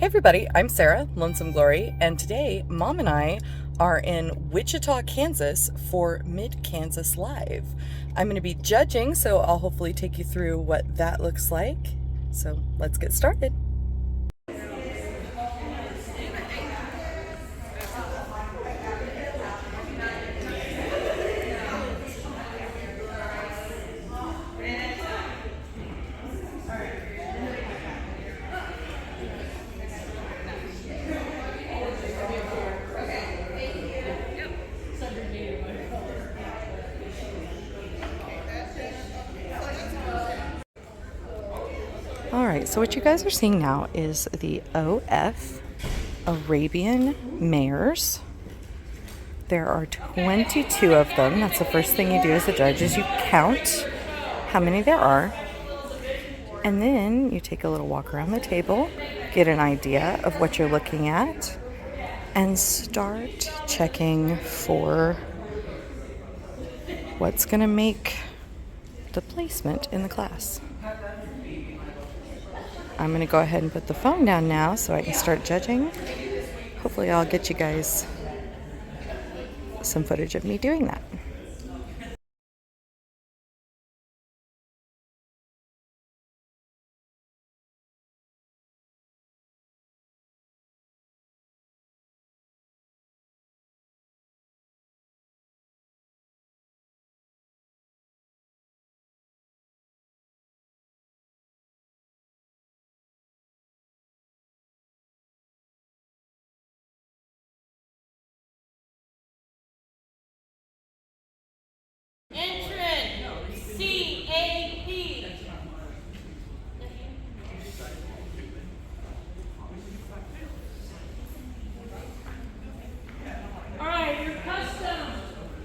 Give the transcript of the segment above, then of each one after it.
Hey everybody, I'm Sarah, Lonesome Glory, and today Mom and I are in Wichita, Kansas for Mid-Kansas Live. I'm going to be judging, so I'll hopefully take you through what that looks like. So let's get started. Alright, so what you guys are seeing now is the OF Arabian mares. There are 22 of them. That's the first thing you do as a judge is you count how many there are. And then you take a little walk around the table, get an idea of what you're looking at, and start checking for what's going to make the placement in the class. I'm going to go ahead and put the phone down now so I can start judging. Hopefully I'll get you guys some footage of me doing that. Entrance, CAP. All right, your custom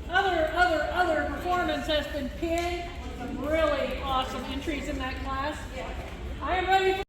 other performance has been pinned with some really awesome entries in that class. I am ready for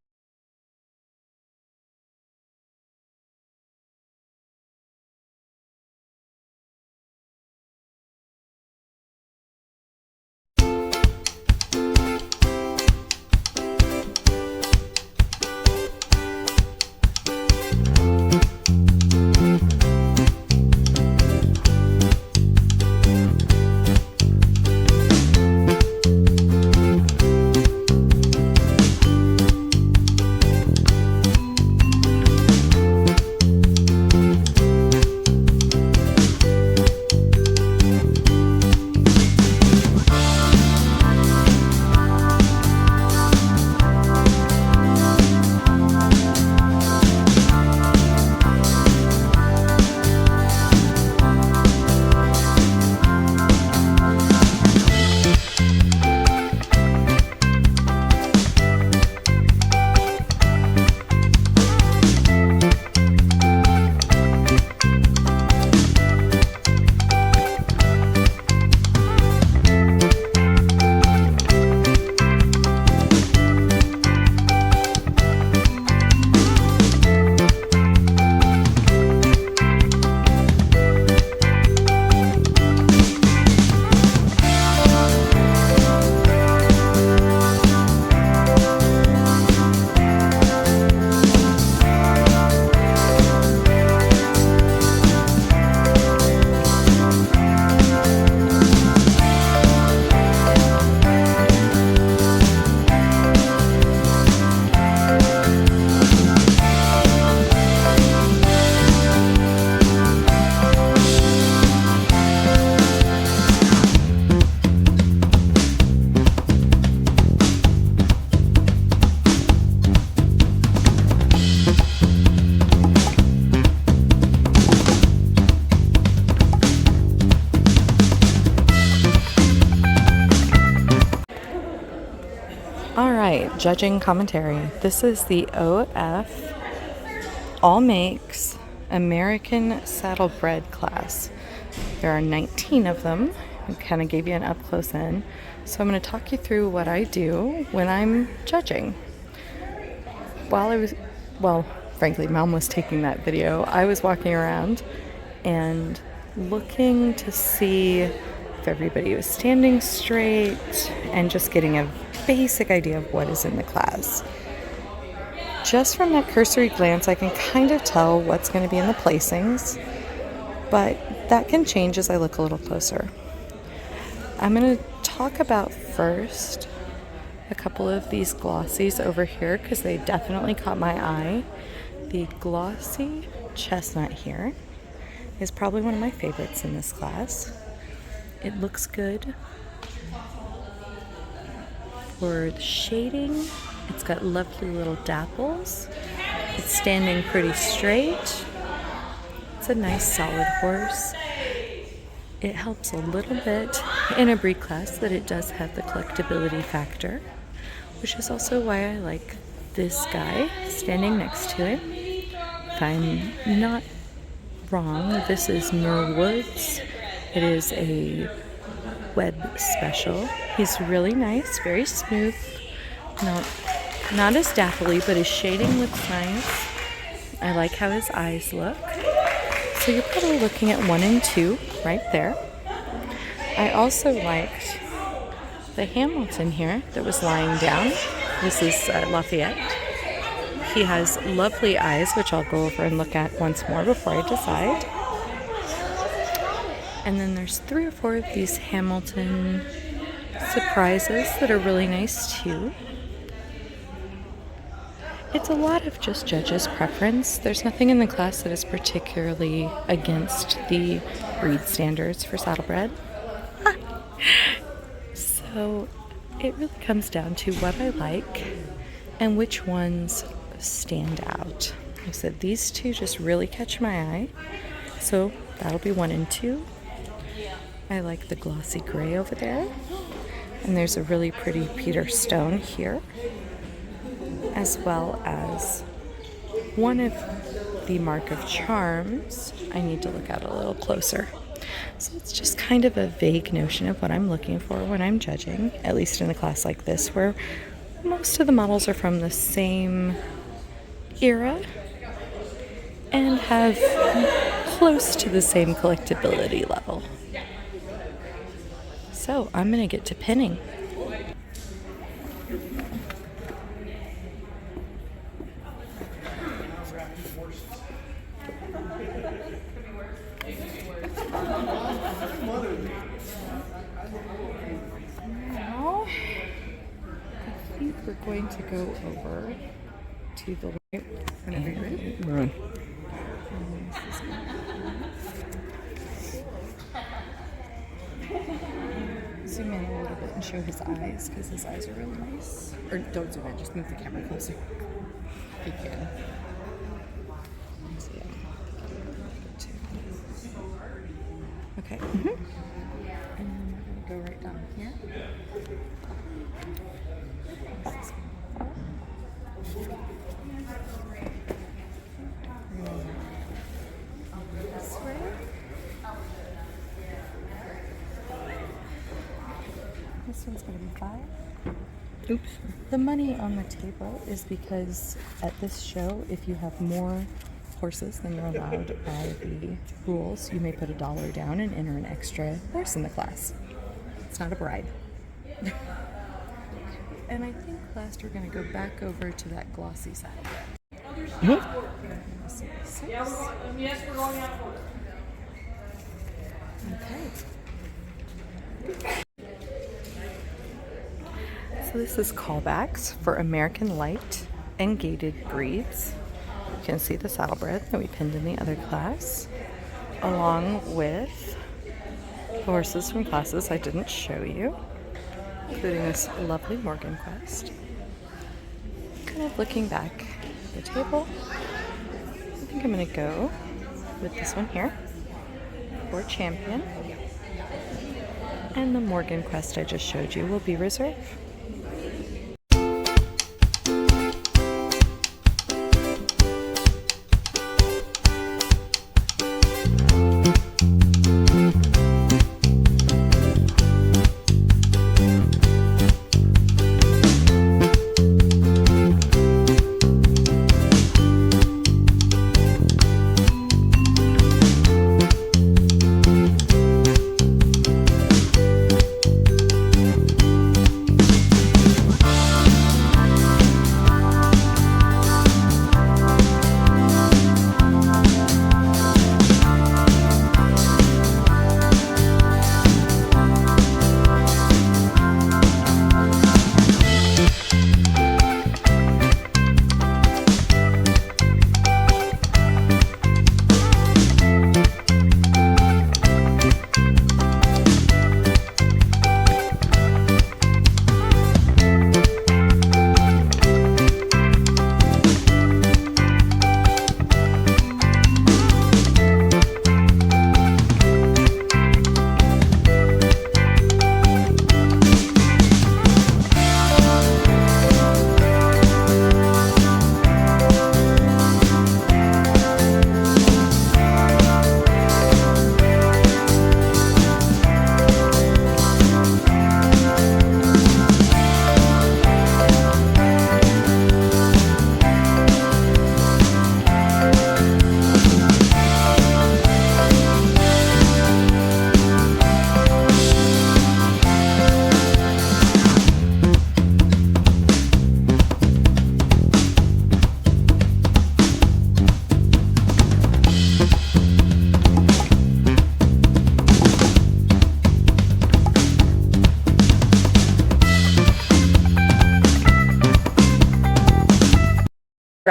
Alright, judging commentary. This is the OF All Makes American Saddlebred class. There are 19 of them. I kind of gave you an up close in. So I'm going to talk you through what I do when I'm judging. Frankly, Mom was taking that video. I was walking around and looking to see if everybody was standing straight and just getting a basic idea of what is in the class. Just from that cursory glance, I can kind of tell what's going to be in the placings, but that can change as I look a little closer. I'm going to talk about first a couple of these glossies over here because they definitely caught my eye. The glossy chestnut here is probably one of my favorites in this class. It looks good for the shading. It's got lovely little dapples. It's standing pretty straight. It's a nice solid horse. It helps a little bit in a breed class that it does have the collectability factor, which is also why I like this guy standing next to it. If I'm not wrong, this is Merwood's. It is a web special. He's really nice, very smooth, not as dappley, but his shading looks nice. I like how his eyes look. So you're probably looking at 1 and 2 right there. I also liked the Hamilton here that was lying down. This is Lafayette. He has lovely eyes, which I'll go over and look at once more before I decide. And then there's 3 or 4 of these Hamilton surprises that are really nice too. It's a lot of just judges' preference. There's nothing in the class that is particularly against the breed standards for saddlebred. So it really comes down to what I like and which ones stand out. Like I said, these 2 just really catch my eye. So that'll be 1 and 2. I like the glossy gray over there. And there's a really pretty Peter Stone here, as well as one of the Mark of Charms I need to look at a little closer. So it's just kind of a vague notion of what I'm looking for when I'm judging, at least in a class like this, where most of the models are from the same era and have close to the same collectability level. So I'm going to get to pinning. Now, I think we're going to go over to the right whenever you're ready. Run. Zoom in a little bit and show his eyes, because his eyes are really nice. Or don't zoom in, just move the camera closer. If you can. So, yeah. Okay. And then we're going to go right down here. This way. This one's going to be 5. Oops. The money on the table is because at this show, if you have more horses than you're allowed by the rules, you may put $1 down and enter an extra horse in the class. It's not a bribe. And I think last we're going to go back over to that glossy side. Yes, we're going out for it. Okay. So this is callbacks for American light and gated breeds. You can see the saddlebred that we pinned in the other class, along with horses from classes I didn't show you, including this lovely Morgan Quest. Kind of looking back at the table, I think I'm going to go with this one here for Champion. And the Morgan Quest I just showed you will be Reserve.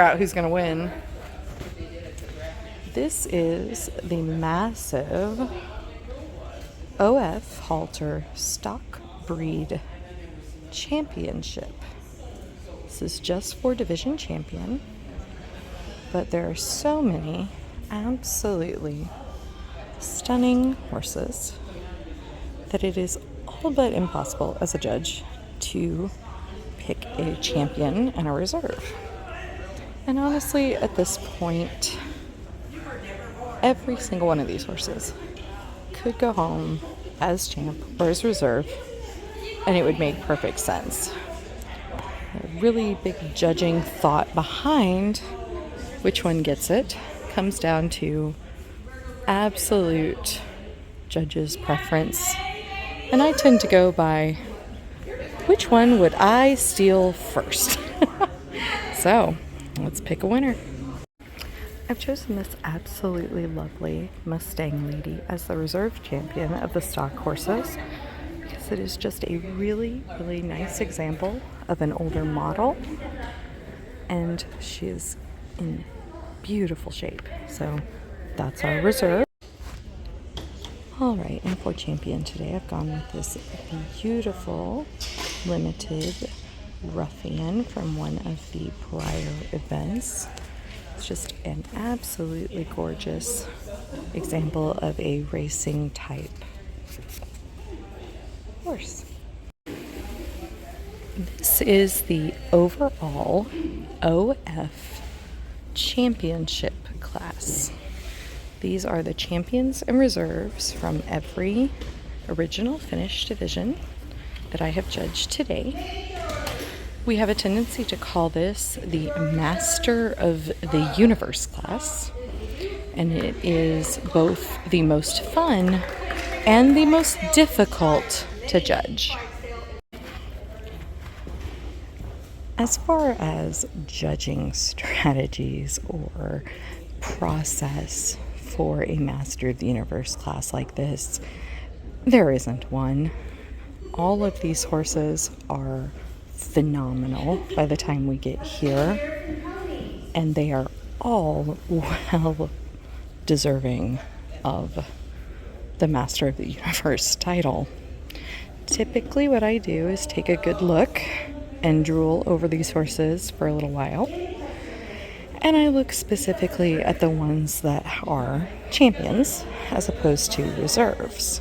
figure out who's going to win. This is the massive OF Halter Stock Breed Championship. This is just for Division Champion, but there are so many absolutely stunning horses that it is all but impossible as a judge to pick a champion and a reserve. And honestly, at this point, every single one of these horses could go home as champ or as reserve, and it would make perfect sense. A really big judging thought behind which one gets it comes down to absolute judge's preference. And I tend to go by which one would I steal first? So let's pick a winner. I've chosen this absolutely lovely Mustang Lady as the reserve champion of the stock horses because it is just a really, really nice example of an older model, and she is in beautiful shape. So that's our reserve. All right, and for champion today, I've gone with this beautiful limited Ruffian from one of the prior events. It's just an absolutely gorgeous example of a racing type horse. This is the overall OF championship class. These are the champions and reserves from every original Finish division that I have judged today. We have a tendency to call this the Master of the Universe class, and it is both the most fun and the most difficult to judge. As far as judging strategies or process for a Master of the Universe class like this, there isn't one. All of these horses are phenomenal by the time we get here, and they are all well deserving of the Master of the Universe title. Typically what I do is take a good look and drool over these horses for a little while, and I look specifically at the ones that are champions as opposed to reserves.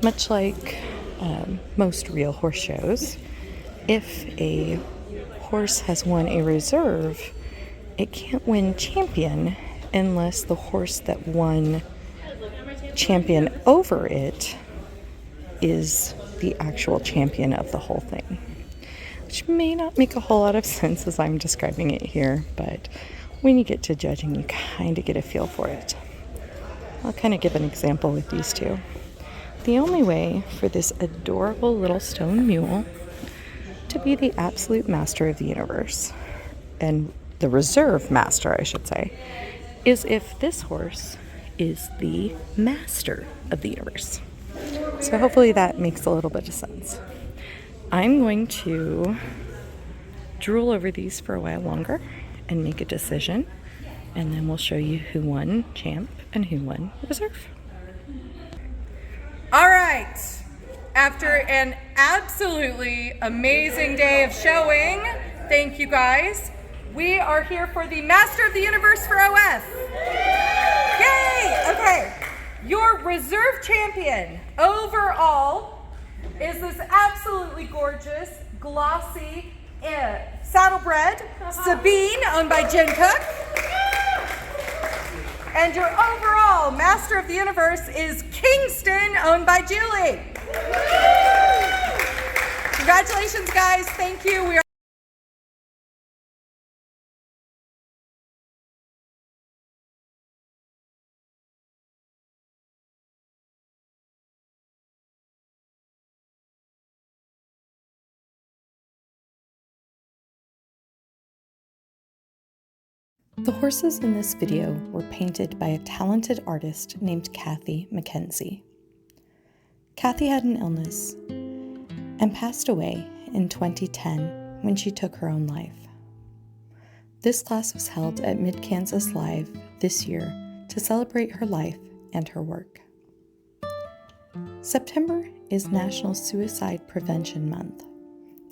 Much like most real horse shows, if a horse has won a reserve, it can't win champion unless the horse that won champion over it is the actual champion of the whole thing. Which may not make a whole lot of sense as I'm describing it here, but when you get to judging, you kind of get a feel for it. I'll kind of give an example with these two. The only way for this adorable little stone mule to be the absolute master of the universe, and the reserve master, I should say, is if this horse is the master of the universe. So hopefully that makes a little bit of sense. I'm going to drool over these for a while longer and make a decision, and then we'll show you who won champ and who won reserve. All right, after an absolutely amazing day of showing, thank you guys, we are here for the Master of the Universe for OF. Yay! Okay, your reserve champion overall is this absolutely gorgeous, glossy, saddlebred Sabine, owned by Jen Cook. And your overall Master of the Universe is Kingston, owned by Julie. Congratulations, guys. Thank you. We are The horses in this video were painted by a talented artist named Kathy McKenzie. Kathy had an illness and passed away in 2010 when she took her own life. This class was held at Mid-Kansas Live this year to celebrate her life and her work. September is National Suicide Prevention Month,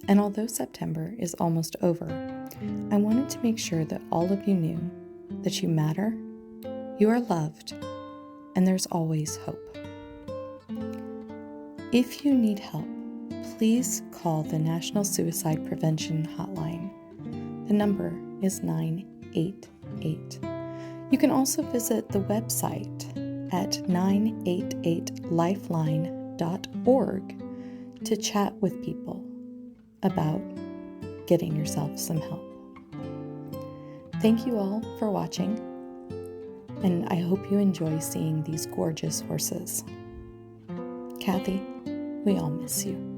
and although September is almost over, I wanted to make sure that all of you knew that you matter, you are loved, and there's always hope. If you need help, please call the National Suicide Prevention Hotline. The number is 988. You can also visit the website at 988lifeline.org to chat with people about getting yourself some help. Thank you all for watching, and I hope you enjoy seeing these gorgeous horses. Kathy, we all miss you.